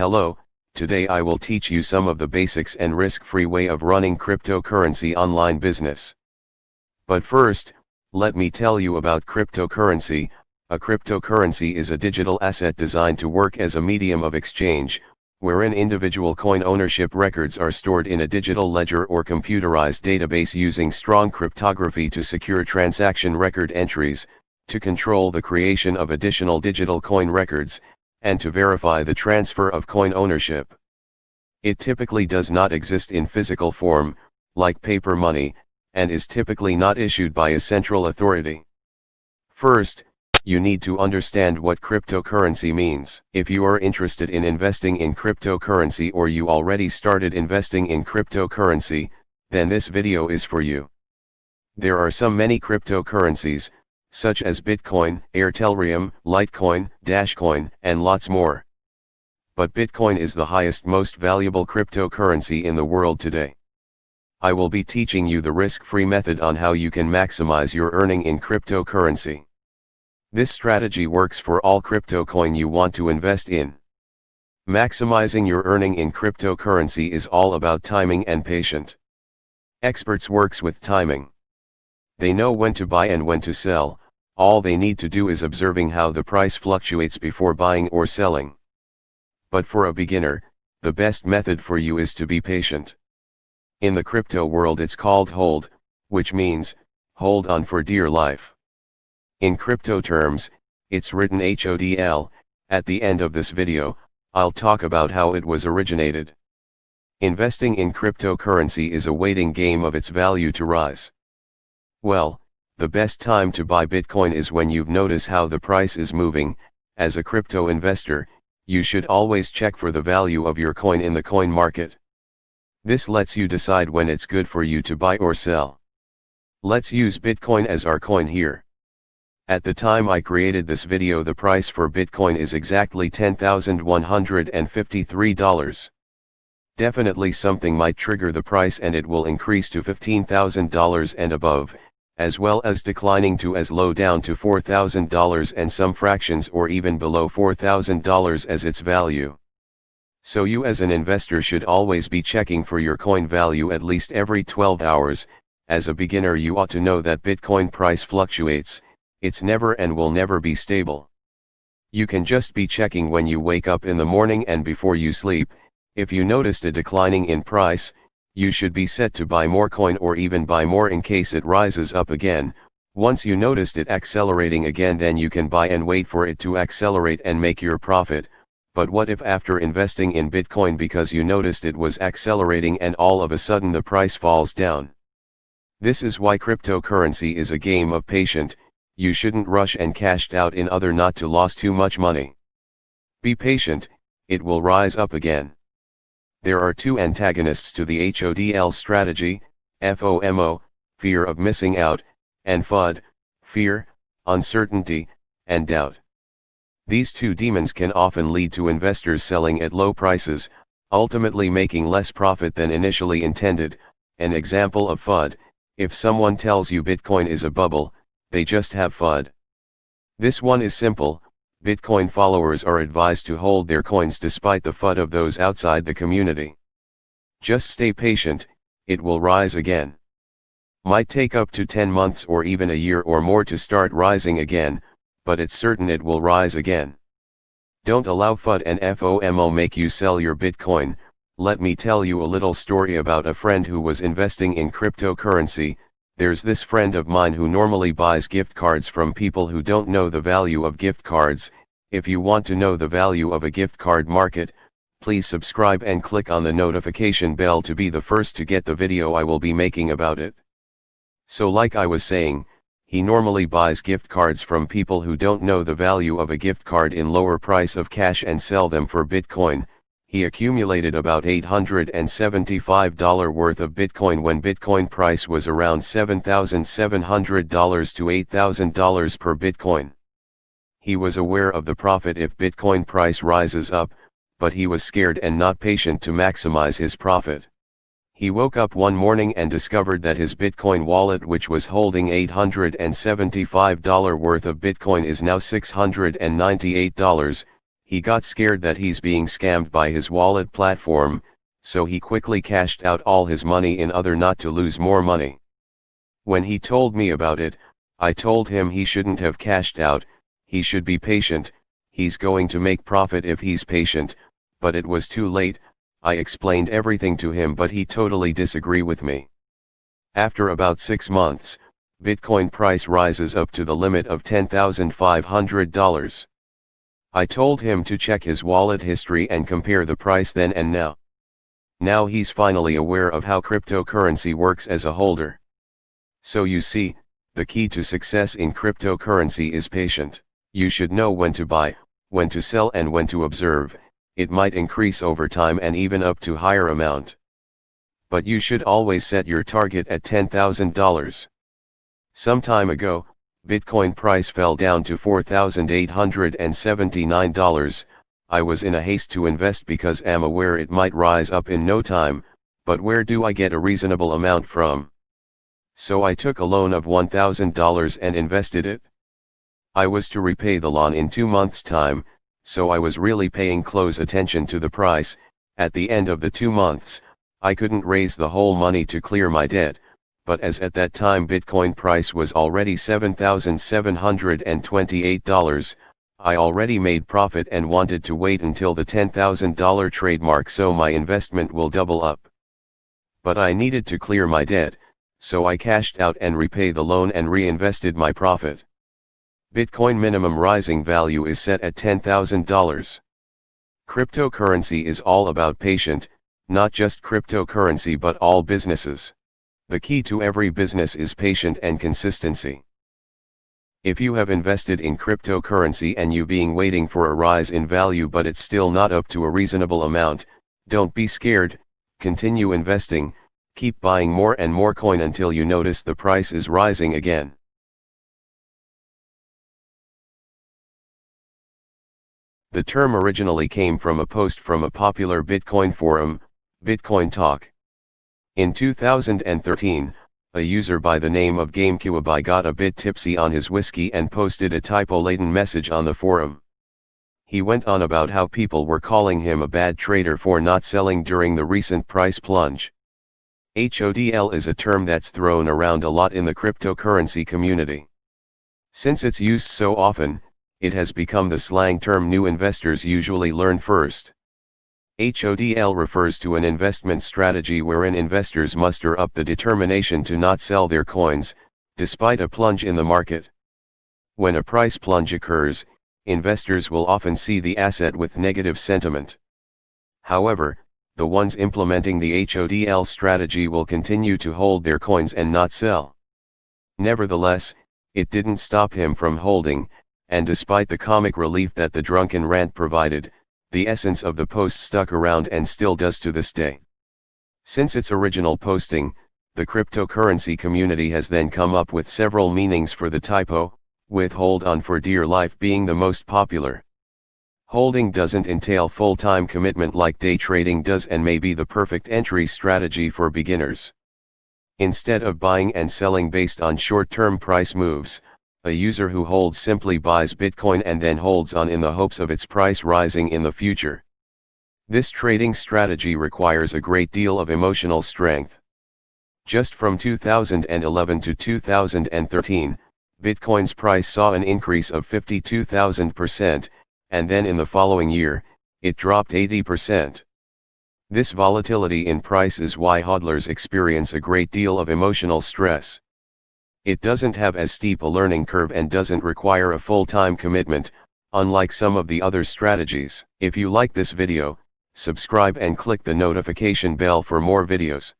Hello, today I will teach you some of the basics and risk-free way of running cryptocurrency online business. But first, let me tell you about cryptocurrency. A cryptocurrency is a digital asset designed to work as a medium of exchange, wherein individual coin ownership records are stored in a digital ledger or computerized database using strong cryptography to secure transaction record entries, to control the creation of additional digital coin records, and to verify the transfer of coin ownership. It typically does not exist in physical form, like paper money, and is typically not issued by a central authority. First, you need to understand what cryptocurrency means. If you are interested in investing in cryptocurrency or you already started investing in cryptocurrency, then this video is for you. There are many cryptocurrencies, such as Bitcoin, Ethereum, Litecoin, Dashcoin, and lots more. But Bitcoin is the highest, most valuable cryptocurrency in the world today. I will be teaching you the risk-free method on how you can maximize your earning in cryptocurrency. This strategy works for all crypto coin you want to invest in. Maximizing your earning in cryptocurrency is all about timing and patience. Experts works with timing. They know when to buy and when to sell. All they need to do is observing how the price fluctuates before buying or selling. But for a beginner, the best method for you is to be patient. In the crypto world it's called hold, which means, hold on for dear life. In crypto terms, it's written HODL. At the end of this video, I'll talk about how it was originated. Investing in cryptocurrency is a waiting game of its value to rise. Well, the best time to buy Bitcoin is when you've noticed how the price is moving. As a crypto investor, you should always check for the value of your coin in the coin market. This lets you decide when it's good for you to buy or sell. Let's use Bitcoin as our coin here. At the time I created this video, the price for Bitcoin is exactly $10,153. Definitely something might trigger the price and it will increase to $15,000 and above, as well as declining to as low down to $4,000 and some fractions or even below $4,000 as its value. So you as an investor should always be checking for your coin value at least every 12 hours. As a beginner you ought to know that Bitcoin price fluctuates, it's never and will never be stable. You can just be checking when you wake up in the morning and before you sleep. If you noticed a declining in price, you should be set to buy more coin or even buy more in case it rises up again. Once you noticed it accelerating again, then you can buy and wait for it to accelerate and make your profit. But what if after investing in Bitcoin because you noticed it was accelerating and all of a sudden the price falls down? This is why cryptocurrency is a game of patience. You shouldn't rush and cash out in order not to lose too much money. Be patient, it will rise up again. There are two antagonists to the HODL strategy, FOMO, fear of missing out, and FUD, fear, uncertainty, and doubt. These two demons can often lead to investors selling at low prices, ultimately making less profit than initially intended. An example of FUD: if someone tells you Bitcoin is a bubble, they just have FUD. This one is simple. Bitcoin followers are advised to hold their coins despite the FUD of those outside the community. Just stay patient, it will rise again. Might take up to 10 months or even a year or more to start rising again, but it's certain it will rise again. Don't allow FUD and FOMO make you sell your Bitcoin. Let me tell you a little story about a friend who was investing in cryptocurrency. There's this friend of mine who normally buys gift cards from people who don't know the value of gift cards. If you want to know the value of a gift card market, please subscribe and click on the notification bell to be the first to get the video I will be making about it. So like I was saying, he normally buys gift cards from people who don't know the value of a gift card in lower price of cash and sell them for Bitcoin. He accumulated about $875 worth of Bitcoin when Bitcoin price was around $7,700 to $8,000 per Bitcoin. He was aware of the profit if Bitcoin price rises up, but he was scared and not patient to maximize his profit. He woke up one morning and discovered that his Bitcoin wallet, which was holding $875 worth of Bitcoin, is now $698. He got scared that he's being scammed by his wallet platform, so he quickly cashed out all his money in order not to lose more money. When he told me about it, I told him he shouldn't have cashed out, he should be patient, he's going to make profit if he's patient, but it was too late. I explained everything to him, but he totally disagreed with me. After about 6 months, Bitcoin price rises up to the limit of $10,500. I told him to check his wallet history and compare the price then and now. Now he's finally aware of how cryptocurrency works as a holder. So you see, the key to success in cryptocurrency is patient. You should know when to buy, when to sell and when to observe. It might increase over time and even up to higher amount. But you should always set your target at $10,000. Some time ago, Bitcoin price fell down to $4,879. I was in a haste to invest because I'm aware it might rise up in no time, but where do I get a reasonable amount from? So I took a loan of $1,000 and invested it. I was to repay the loan in 2 months' time, so I was really paying close attention to the price. At the end of the 2 months, I couldn't raise the whole money to clear my debt, but as at that time Bitcoin price was already $7,728, I already made profit and wanted to wait until the $10,000 trademark so my investment will double up. But I needed to clear my debt, so I cashed out and repay the loan and reinvested my profit. Bitcoin minimum rising value is set at $10,000. Cryptocurrency is all about patient, not just cryptocurrency but all businesses. The key to every business is patient and consistency. If you have invested in cryptocurrency and you being waiting for a rise in value but it's still not up to a reasonable amount, don't be scared, continue investing, keep buying more and more coin until you notice the price is rising again. The term originally came from a post from a popular Bitcoin forum, Bitcoin Talk. In 2013, a user by the name of GameCubai got a bit tipsy on his whiskey and posted a typo-laden message on the forum. He went on about how people were calling him a bad trader for not selling during the recent price plunge. HODL is a term that's thrown around a lot in the cryptocurrency community. Since it's used so often, it has become the slang term new investors usually learn first. HODL refers to an investment strategy wherein investors muster up the determination to not sell their coins, despite a plunge in the market. When a price plunge occurs, investors will often see the asset with negative sentiment. However, the ones implementing the HODL strategy will continue to hold their coins and not sell. Nevertheless, it didn't stop him from holding, and despite the comic relief that the drunken rant provided, the essence of the post stuck around and still does to this day. Since its original posting, the cryptocurrency community has then come up with several meanings for the typo, with hold on for dear life being the most popular. Holding doesn't entail full-time commitment like day trading does and may be the perfect entry strategy for beginners. Instead of buying and selling based on short-term price moves, a user who holds simply buys Bitcoin and then holds on in the hopes of its price rising in the future. This trading strategy requires a great deal of emotional strength. Just from 2011 to 2013, Bitcoin's price saw an increase of 52,000%, and then in the following year, it dropped 80%. This volatility in price is why hodlers experience a great deal of emotional stress. It doesn't have as steep a learning curve and doesn't require a full-time commitment, unlike some of the other strategies. If you like this video, subscribe and click the notification bell for more videos.